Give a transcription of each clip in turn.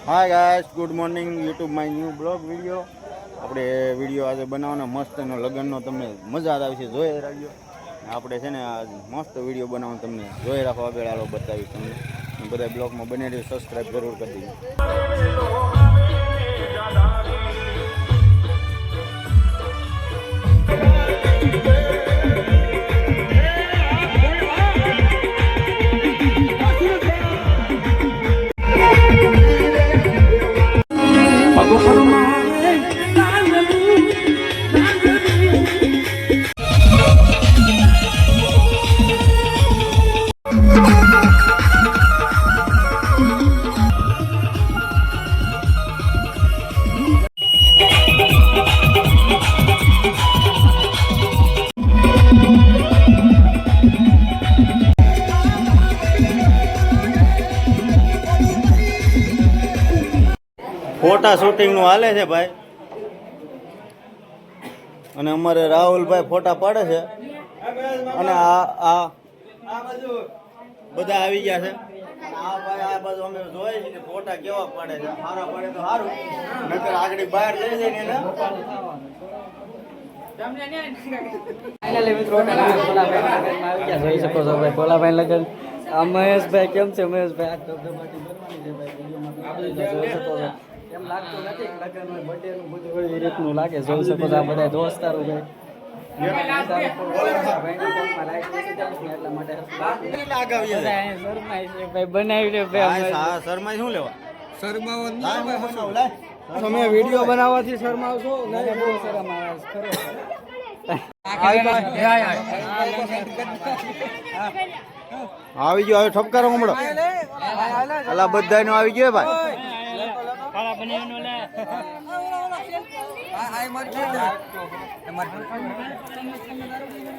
Hi guys, good morning. YouTube my new blog video. આપણે video આજે બનાવવાનો મસ્તનો લગ્નનો તમને મજા આવશે, જોઈ રાખજો. આપણે છે ને આ મસ્ત વિડીયો બનાવવાનો તમને જોઈ રાખો, આગળ આલો બતાવી તમને. બધા બ્લોગમાં બને રહી, સબસ્ક્રાઈબ જરૂર કરી દેજો. ફોટા શૂટિંગનું હાલે છે ભાઈ, અને અમારે રાહુલભાઈ ફોટા પાડે છે, અને આ બધા આવી ગયા છે. આ ભાઈ આ બાજુ અમે જોઈએ છીએ ફોટા કેવા પાડે છે. સારા પાડે તો સારું, નકર આગળ બહાર લઈ જઈને જોઈ શકો છો ભાઈ ભોલાભાઈ લગન. આ મહેશભાઈ કેમ છે? મહેશભાઈ જોઈ શકો છો. એમ લાગતું નથી લગન હોય, બર્થડે નું બધું હોય એ રીતનું લાગે. જોઈ શકો છો આ બધા દોસ્તારો ભાઈ. તમે વિડીયો બનાવવાથી શરમાવશો? બહુ શરમ આવી ગયો. હવે ઠપકારો હમણાં અલા બધા નો આવી ગયો ભાઈ.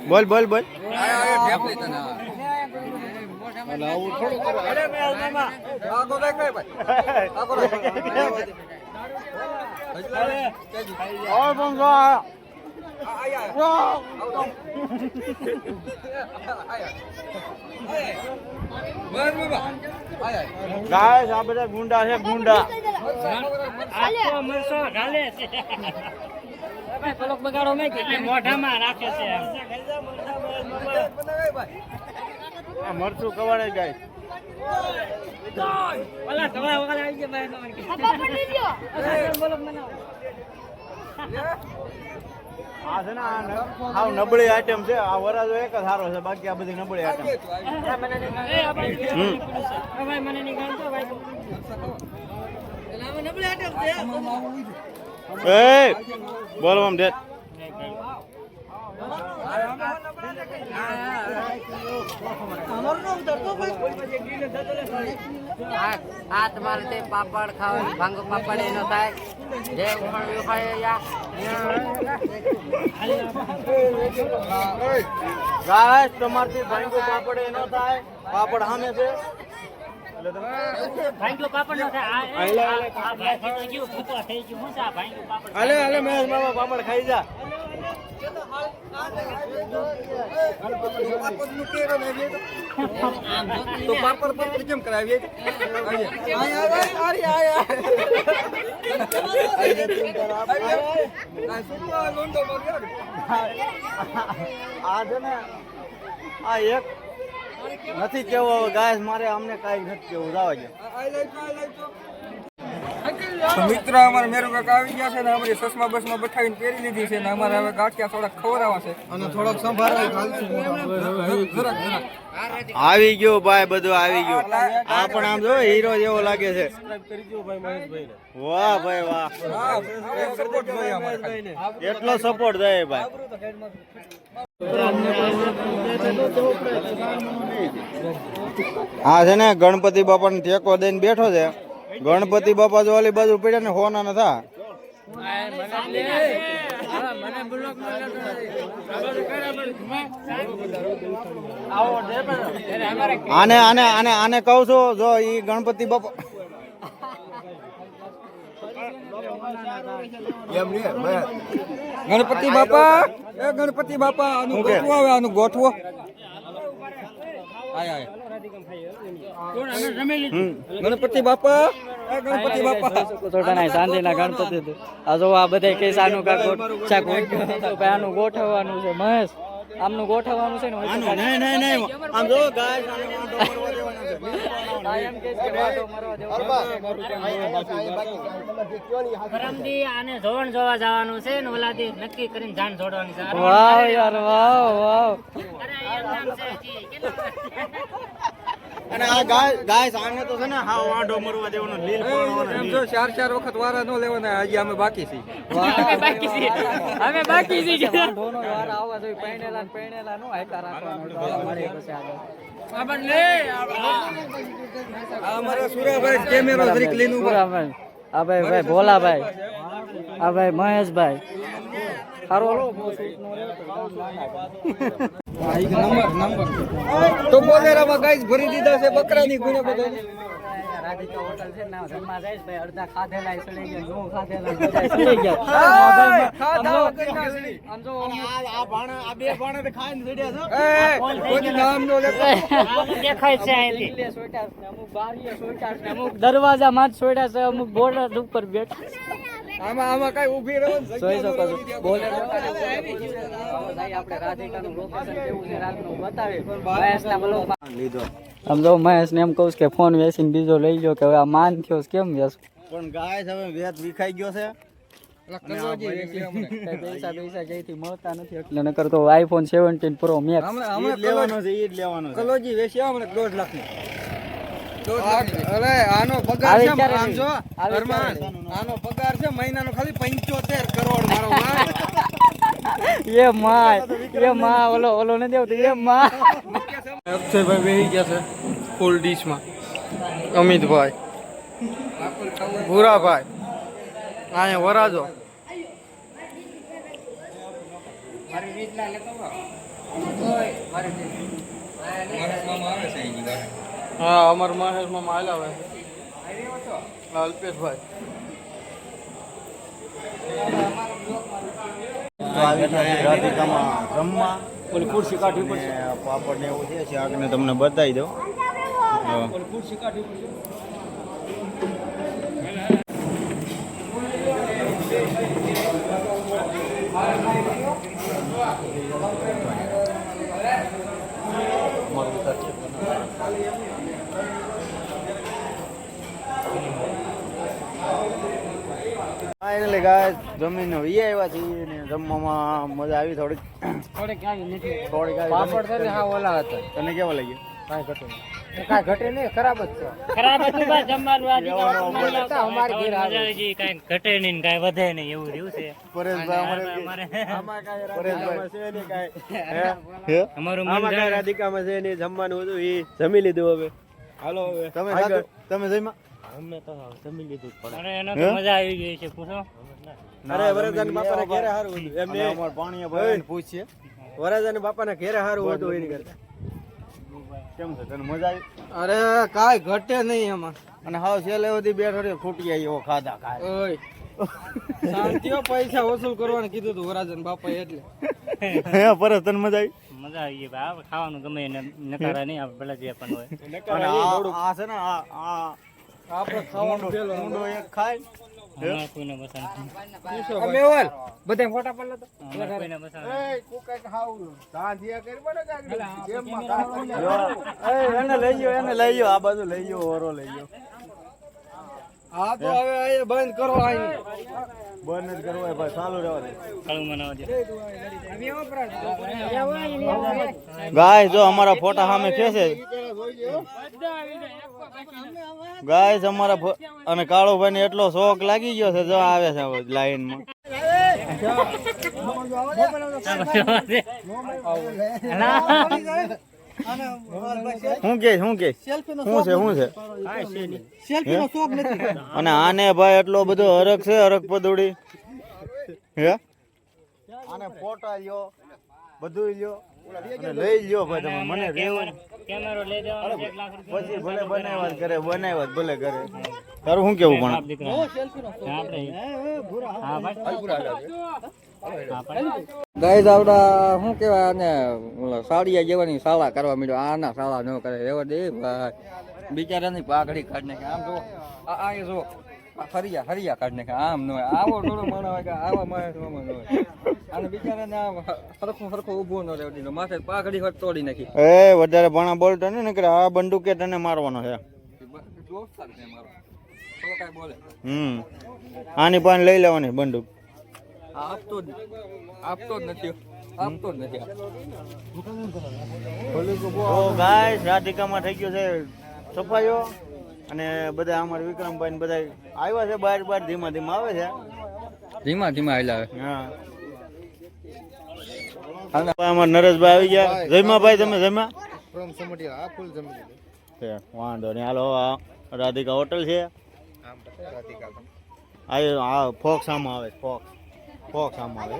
બોલ બોલ બોલ. ગાઈસ આ બધા ગુંડા છે, ગુંડા. મોઢામાં રાખે છે મરચું કવાડે ગાઈસ. આ છે ને આ નબળી આઈટમ છે. આ વરાજો એક જ સારો છે, બાકી આ બધી નબળી આઈટમ. એ બોલો આમ ડેટ. આ તમારે તે પાપડ ખાવ, ભાંગો પાપડ એનો થાય જે ઉમળ્યું ખાય. ગાઈસ તમારથી ભાંગો પાપડ એનો થાય, પાપડ સામે છે. હાલે મહેશ બાબા પાપડ ખાઈ જા. તો પાપડ પર કેમ કરાવીએ? આ છે ને આ એક નથી કેવો ગાય મારે, અમને કઈ નથી કેવું. જવા દે મિત્ર. અમારે મેરુ કાકા આવી ગયા છે ને અમારી સસમા બસમાં બઠાવીને પહેરી લીધી છે ને અમારે હવે ગાંઠિયા થોડાક ખવડાવવા છે અને થોડોક સંભાળવા. આવી ગયો ભાઈ, બધું આવી ગયું. આ પણ આમ જો હીરો જેવો લાગે છે. વાહ ભાઈ વાહ, એટલો સપોર્ટ થાય ભાઈ. આ છે ને ગણપતિ બાપા ને ટેકો દઈને બેઠો છે. ગણપતિ બાપા જો ઓલી બાજુ પડ્યા ને હોના ન થા. આને આને આને આને કહું છું, જો ઈ ગણપતિ બાપા ગણપતિ બાપા, એ ગણપતિ બાપા આનું ગોઠવો, હવે આનું ગોઠવો. ગણપતિ બાપા ગણપતિ બાપા શાંતિના ગણપતિ આ જો આ બધા કઈ સાનું ભાઈ આનું ગોઠવવાનું છે મહેશ આમનું ગોઠવવાનું છે ને નહીં આમ જો ગાઈસ પરમદી આને જોણ જોવા જવાનું છે ને ઓલાથી નક્કી કરીને જાન જોડવાની છે વાવ યાર વાવ અરે એમ નામ છે અને આ ગાઈસ આને તો છે ને હા વાંઢો મરવા દેવાનો લીલ પડવાનો એમ જો 4 વખત વારા ન લેવાના હજી અમે બાકી છીએ અમે બાકી છે ધોનો વાર આવવા જોઈએ પૈણેલા નો હાઈકા રાખવાનો મારી પાસે આગળ આ અમારા સુરાભાઈ કેમેરો જરીક લઈને ઉભા આ ભાઈ ભોલાભાઈ આ ભાઈ મહેશભાઈ સારો તો બોલેરામાં ગાઈસ ભરી દીધા છે બકરાની ગુણે બધા રાધિકા હોટલ છે ને જમવા જાય ભાઈ અડધા ખાધેલા સડી ગયા નો ખાધેલા બધા સડી ગયા આમ જો આ ભાણા આ બે ભાણા તો ખાઈને સડ્યા છે કોઈ નામ નો લેતો દેખાય છે અહીંથી લીલે સોટા છે અમુક બારીએ સોટા છે અમુક દરવાજા માં જ સોટા છે અમુક બોર્ડર ઉપર બેઠા આમાં કઈ ઊભી રહો ને જોઈ શકો છો બોલે આપણે રાધિકાનું લોકેશન કેવું છે રાતનું બતાવે મહેશના બ્લોગમાં લીધો આમ જો મહેશ ને એમ કહું કે ફોન વેચીને બીજો લઈ ગયો કે હવે આ માન થયો છે, કેમ વેચું પણ ગાઈસ હવે વેત વિખાઈ ગયો છે પૈસા ક્યાંથી મળતા નથી એટલે નકર તો આઈફોન 17 પ્રો મેક્સ લેવાનો છે ઈ જ લેવાનો છે કલોજી વેચ્યા હમણાં 1.5 લાખની. અરે આનો પગાર છે આમજો અરમાન આનો પગાર છે મહિનાનો ખાલી 75 કરોડ મારો ભાઈ. એ માં ઓલો ને દેવ એ માં અક્ષયભાઈ બેહી ગયા છે ફૂલ ડીશમાં. અમિતભાઈ, ભૂરાભાઈ, અહીંયા વરાજો. હા અમાર મહેશ મામા હાલાવે અલ્પેશભાઈ. તો આવી ગયા છે રાધિકામાં રમવા ઓલી ખુરશી કાઢવી પડશે પાપડ ને એવું છે શાકને તમને બતાવી દઉં એટલે ગાય જમીને વી આવ્યા છીએ ને જમવામાં મજા આવી થોડીક પાપડ છે ને હા ઓલા હતા તને કેવા લાગ્યું કાંઈ ઘટે નહીં ખરાબ જ છે ખરાબ હતું બા જમવાનું અમારી ઘેર આવી કાંઈ ઘટે નહીં કાંઈ વધે નહીં એવું રહ્યું છે પરેશભાઈ અમારું રાધિકામાં છે ને જમવાનું હતું એ જમી લીધું હવે હાલો હવે તમે જમ્યા અમને તો જમી લીધું અને એનો તો મજા આવી ગઈ છે પૂછો અરે વરદાન બાપાના ઘેરે હારું હતું એમ અમે અમાર પાણીએ ભરીને પૂછીએ વરદાન બાપાના ઘેરે હારું હતું એની કરતા કેમ છે તને મજા આવી અરે કાંઈ ઘટે નહીં એમાં. અને હાવ છેલ્લે સુધી બેઠો રહ્યો ખૂટી આવી એવો ખાધા ખાય ઓય શાંતિઓ પૈસા વસૂલ કરવાનું કીધું હતું વરાજન બાપાએ એટલે. હે પરેશ તને મજા આવી મજા આવી ગઈ બા ખાવાનું ગમે એને નકારા નહીં આપણે ભલે જે પણ હોય અને આ છે ને આ આપણે ખાવાનું ઊંડો એક ખાય અમારે કોઈને પસંદ અમે ઓલ બધા ફોટા પડલો તો કોઈને પસંદ એને લઈ ગયો આ બાજુ લઈ ગયો ઓરો લઈ ગયો હા તો હવે આ બંધ કરો અહીં બંધ જ કરવો હોય ભાઈ ચાલુ રહેવા દે ખાવું મનાવજે ગાય જો અમારા ફોટા સામે ખેંચે ગાય અમારા અને કાળુભાઈ ને એટલો શોખ લાગી ગયો છે જો આવે છે લાઈન માં શું કે શું છે અને આને ભાઈ એટલો બધો હરખ છે હરખ પદુડી હે આને ફોટા લ્યો બધું લ્યો અને લઈ લ્યો ભાઈ તમે મને રેવું કેમેરો લઈ દેવાનો 1 લાખ રૂપિયા પછી ભલે બનાવ્યા જ કરે ભલે કરે તારું શું કેવું પણ ગાઈઝ આવડા શું કહેવાય આને સાડિયા જેવાની શાળા કરવા માંડ્યો. આના શાળા ન કરે એવા દે ભાઈ બિચારાની પાઘડી કાઢ નાખે આમ જો આ એ જો હરિયા કાઢ નાખે આમ ન હોય આવો થોડો માણસ હોય કે આવા માણસ ન હોય અને બિચારાને આમ સરખો ઊભો ન રહેવા દીધો માથે પાઘડી હોત તોડી નાખી એ વધારે ભણા બોલતો ને નકર આ બંદૂકે તને મારવાનો છે દોસ્તાર છે મારો તો કાઈ બોલે આની પણ લઈ લેવાની બંદૂક આપતો જ નથી તો ગાઈસ રાધિકામાં થઈ ગયો છે સફાઈઓ અને બધા અમારા વિક્રમભાઈ ને બધા આવ્યા છે બહાર ધીમા આવે છે ધીમા હલાવે હા અમારા નરેશભાઈ આવી ગયા જયમાભાઈ તમે જમ્યા વાંધો નહીં હાલો આ રાધિકા હોટલ છે આ ફોક્સ આમાં આવે ફોક્સ આમાં આવે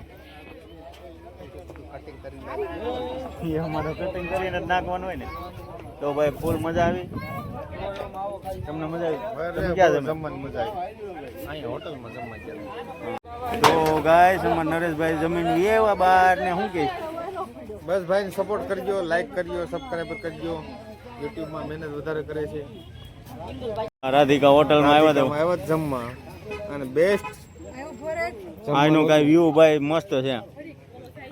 એ અમારે કટિંગ કરીને જ નાખવાનું હોય ને તો ભાઈ ફૂલ મજા આવી તમને મજા આવી તમે ક્યાં જમવાની મજા આવી હોટલમાં જમવા તો ગાઈસ અમારા નરેશભાઈ જમીન એવા બહાર ને શું કે બસ ભાઈને સપોર્ટ કરજો, લાઈક કરજો, સબસ્ક્રાઈબર કરજો. યુટ્યુબમાં મહેનત વધારે કરે છે. રાધિકા હોટલમાં આવ્યા જમવા અને બેસ્ટ આનું કાંઈ વ્યૂ ભાઈ મસ્ત છે.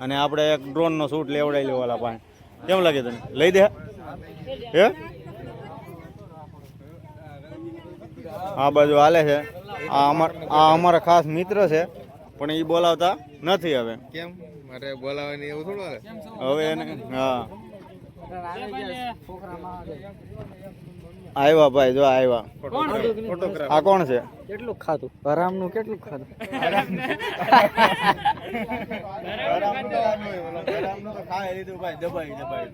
અને આપણે એક ડ્રોનનો શૂટ લેવડાવી લેવાલા પાસે કેમ લાગે તને? લઈ દે હે? આ બાજુ હાલે છે. આ અમારા ખાસ મિત્ર છે પણ એ બોલાવતા નથી હવે. કેમ મારે બોલાવવાની એવું થોડું હાલે હવે એને હા આવ્યા ભાઈ જો આવ્યા. આ કોણ છે? કેટલું ખાધું હરામનું કેટલું ખાધું? ખાઈ લીધું ભાઈ દબાઈ દબાઈ.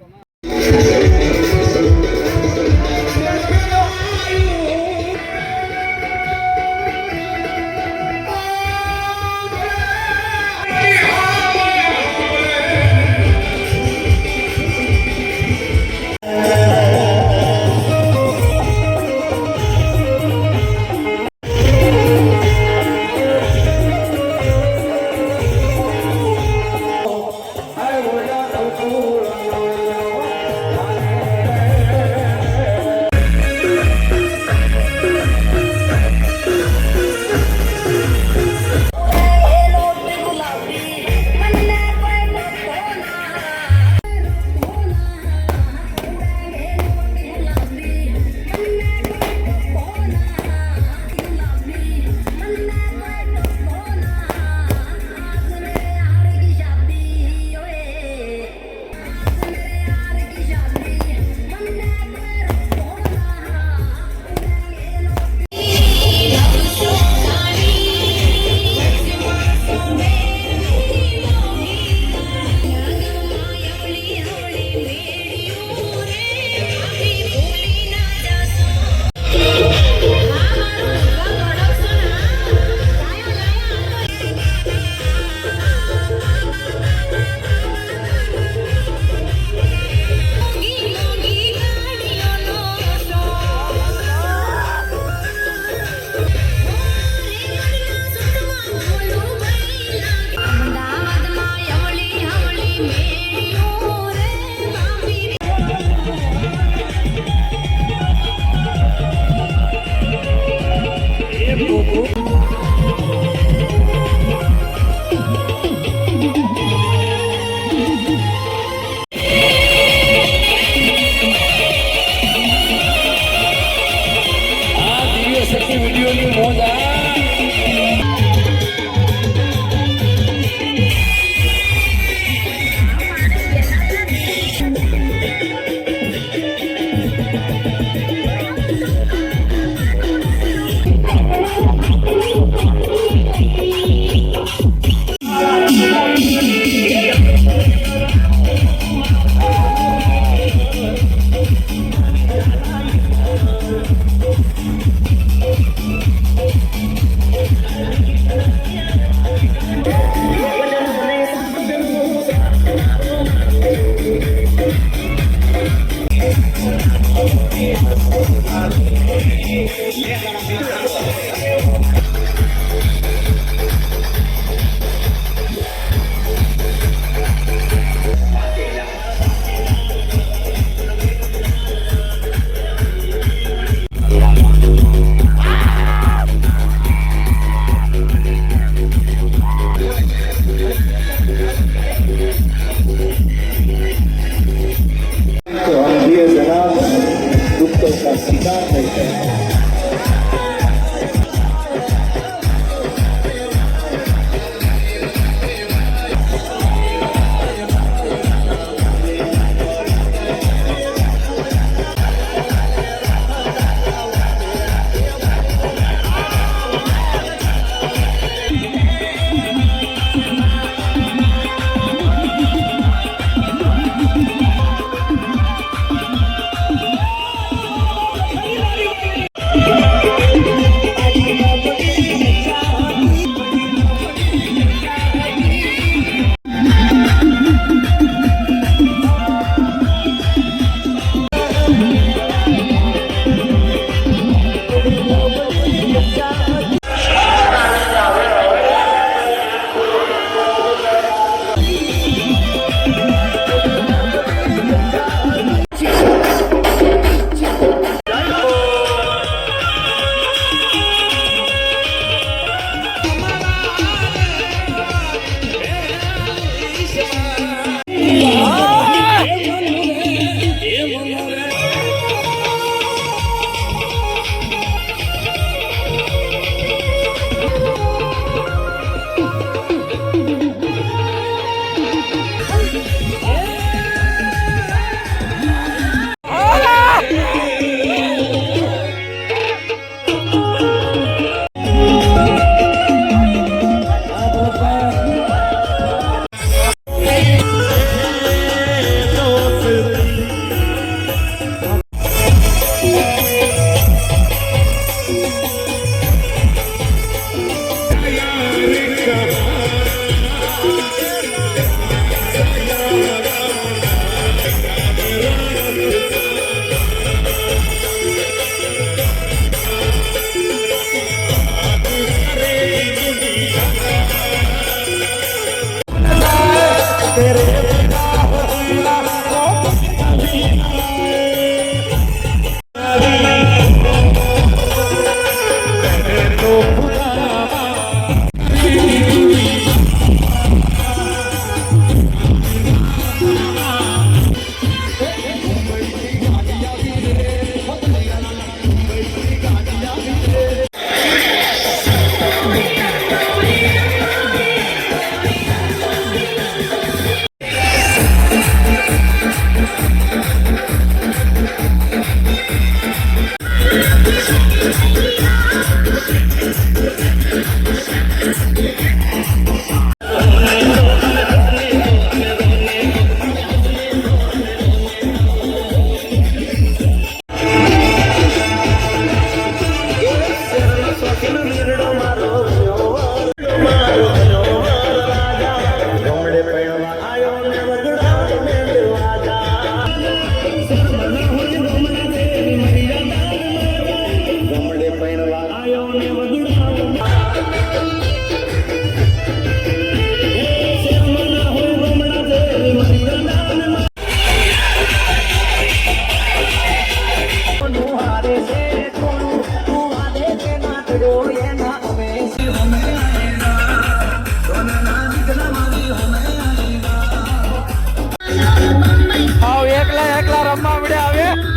આવ એકલા એકલા રમવા મળ્યા હવે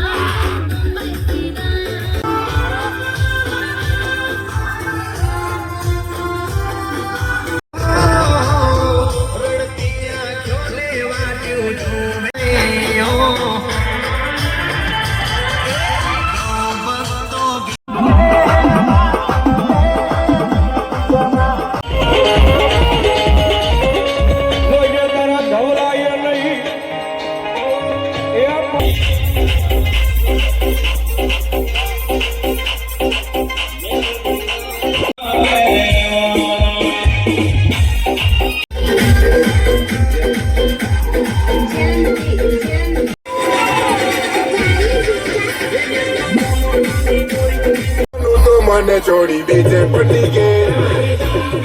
મને છોડી દે છે પડી ગે